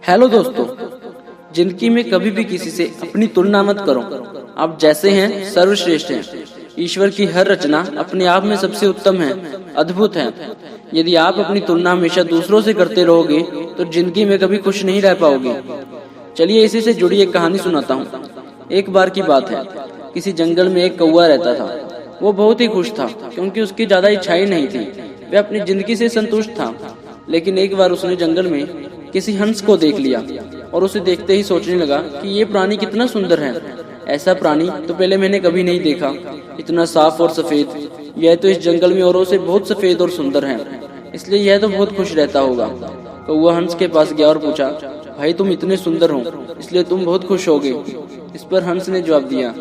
Hello दोस्तों, जिंदगी में कभी भी किसी से अपनी तुलना मत करो। आप जैसे हैं सर्वश्रेष्ठ हैं। ईश्वर की हर रचना अपने आप में सबसे उत्तम है, अद्भुत है। यदि आप अपनी तुलना हमेशा दूसरों से करते रहोगे तो जिंदगी में कभी खुश नहीं रह पाओगे। चलिए इसी से जुड़ी एक कहानी सुनाता हूँ। एक बार की बात है, किसी जंगल में एक कौवा रहता था। वो बहुत ही खुश था क्योंकि उसकी ज्यादा इच्छाएं नहीं थी। वह अपनी जिंदगी से संतुष्ट था। लेकिन एक बार उसने जंगल में किसी हंस को देख लिया और उसे देखते ही सोचने लगा कि ये प्राणी कितना सुंदर है। ऐसा प्राणी तो पहले मैंने कभी नहीं देखा। इतना साफ और सफेद। यह तो इस जंगल में औरों से बहुत सफेद और सुंदर है, इसलिए यह तो बहुत खुश रहता होगा। कौवा हंस के पास गया और पूछा, भाई तुम इतने सुंदर हो इसलिए तुम बहुत खुश होगे। इस पर हंस ने जवाब दिया,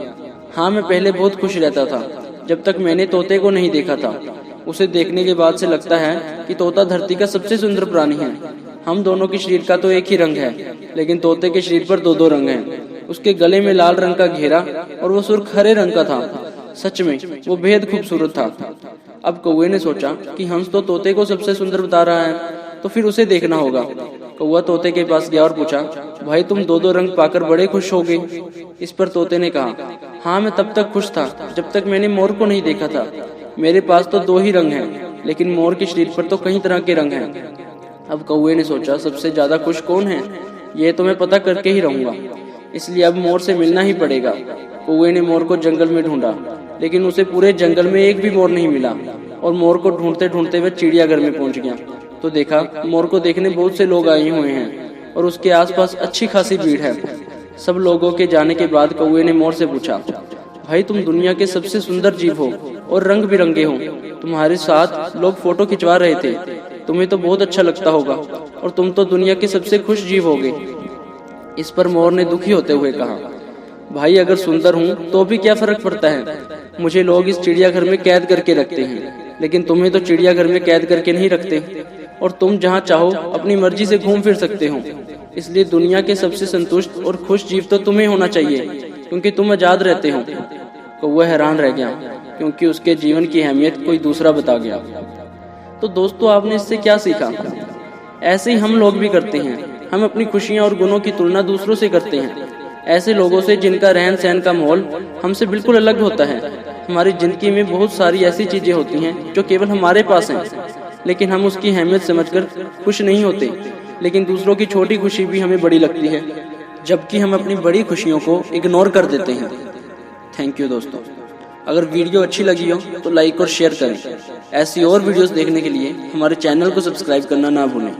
हाँ मैं पहले बहुत खुश रहता था जब तक मैंने तोते को नहीं देखा था। उसे देखने के बाद से लगता है कि तोता धरती का सबसे सुंदर प्राणी है। हम दोनों के शरीर का तो एक ही रंग है, लेकिन तोते के शरीर पर दो दो रंग हैं। उसके गले में लाल रंग का घेरा और वो सुर्ख हरे रंग का था। सच में वो बेहद खूबसूरत था। अब कौवे ने सोचा कि हंस तो तोते को सबसे सुंदर बता रहा है, तो फिर उसे देखना होगा। कौवा तोते के पास गया और पूछा, भाई तुम दो दो रंग पाकर बड़े खुश हो गए। इस पर तोते ने कहा, हाँ मैं तब तक खुश था जब तक मैंने मोर को नहीं देखा था। मेरे पास तो दो ही रंग हैं, लेकिन मोर के शरीर पर तो कई तरह के रंग हैं। अब कौवे ने सोचा, सबसे ज्यादा खुश कौन है, ये तो मैं पता करके ही रहूंगा। इसलिए अब मोर से मिलना ही पड़ेगा। कौवे ने मोर को जंगल में ढूंढा, लेकिन उसे पूरे जंगल में एक भी मोर नहीं मिला। और मोर को ढूंढते ढूंढते वह चिड़ियाघर में पहुंच गया तो देखा मोर को देखने बहुत से लोग आए हुए हैं और उसके आसपास अच्छी खासी भीड़ है। सब लोगों के जाने के बाद कौवे ने मोर से पूछा, भाई तुम दुनिया के सबसे सुंदर जीव हो और रंग बिरंगे हो। तुम्हारे साथ लोग फोटो खिंचवा रहे थे, तुम्हें तो बहुत अच्छा लगता होगा और तुम तो दुनिया के सबसे खुश जीव होगे। इस पर मोर ने दुखी होते हुए कहा, भाई अगर सुंदर हूँ तो भी क्या फर्क पड़ता है। मुझे लोग इस चिड़ियाघर में कैद करके रखते हैं, लेकिन तुम्हें तो चिड़ियाघर में कैद करके नहीं रखते और तुम जहाँ चाहो अपनी मर्जी से घूम फिर सकते हो। इसलिए दुनिया के सबसे संतुष्ट और खुश जीव तो तुम्हें होना चाहिए, क्योंकि तुम आजाद रहते हो। कौवा हैरान रह गया क्योंकि उसके जीवन की अहमियत कोई दूसरा बता गया। तो दोस्तों, आपने इससे क्या सीखा? ऐसे ही हम लोग भी करते हैं। हम अपनी खुशियां और गुणों की तुलना दूसरों से करते हैं, ऐसे लोगों से जिनका रहन सहन का माहौल हमसे बिल्कुल अलग होता है। हमारी जिंदगी में बहुत सारी ऐसी चीजें होती हैं जो केवल हमारे पास हैं, लेकिन हम उसकी अहमियत समझकर खुश नहीं होते। लेकिन दूसरों की छोटी खुशी भी हमें बड़ी लगती है, जबकि हम अपनी बड़ी खुशियों को इग्नोर कर देते हैं। थैंक यू दोस्तों। अगर वीडियो अच्छी लगी हो तो लाइक और शेयर करें। ऐसी और वीडियोस देखने के लिए हमारे चैनल को सब्सक्राइब करना ना भूलें।